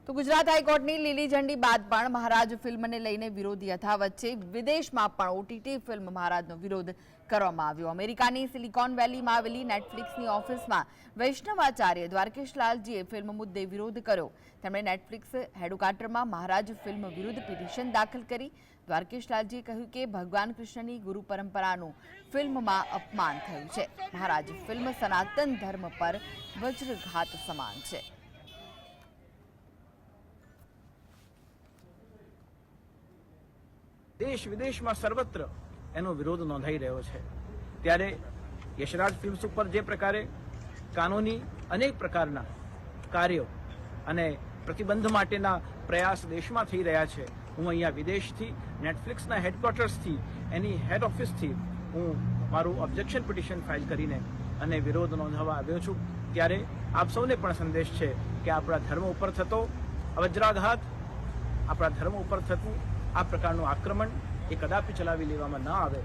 તો ગુજરાત હાઈકોર્ટની લીલી ઝંડી બાદ પણ મહારાજ ફિલ્મને લઈને વિરોધ યથાવત છે। વિદેશમાં પણ ઓટીટી ફિલ્મ મહારાજનો વિરોધ કરવામાં આવ્યો। અમેરિકાની સિલિકોન વેલીમાં આવેલી નેટફ્લિક્સની ઓફિસમાં વૈષ્ણવાચાર્ય દ્વારકેશ લાલજીએ ફિલ્મ મુદ્દે વિરોધ કર્યો। તેમણે નેટફ્લિક્સ હેડક્વાર્ટરમાં મહારાજ ફિલ્મ વિરુદ્ધ પિટિશન દાખલ કરી। દ્વારકેશ લાલજીએ કહ્યું કે ભગવાન કૃષ્ણની ગુરુ પરંપરાનું ફિલ્મમાં અપમાન થયું છે। મહારાજ ફિલ્મ સનાતન ધર્મ પર વજ્રઘાત સમાન છે। देश विदेश में सर्वत्र एनो विरोध नोंधाई रह्यो छे। त्यारे यशराज फिल्म्स पर जे प्रकारे कानूनी अनेक प्रकारना कार्यों अने प्रतिबंध माटेना प्रयास देश में थई रह्या छे, हूँ अहींया विदेशथी नेटफ्लिक्सना हेडक्वार्टर्सथी एनी हेड ऑफिसथी हूँ मारू ऑब्जेक्शन पिटिशन फाइल करीने अने विरोध नोंधावा आव्यो छुं। त्यारे आप सौने पण संदेश छे के आपणा धर्म उपर थतो वज्राघात, आपणा धर्म उपर थतुं आ प्रकारનું આક્રમણ એ કદાપી ચલાવી લેવામાં ન આવે।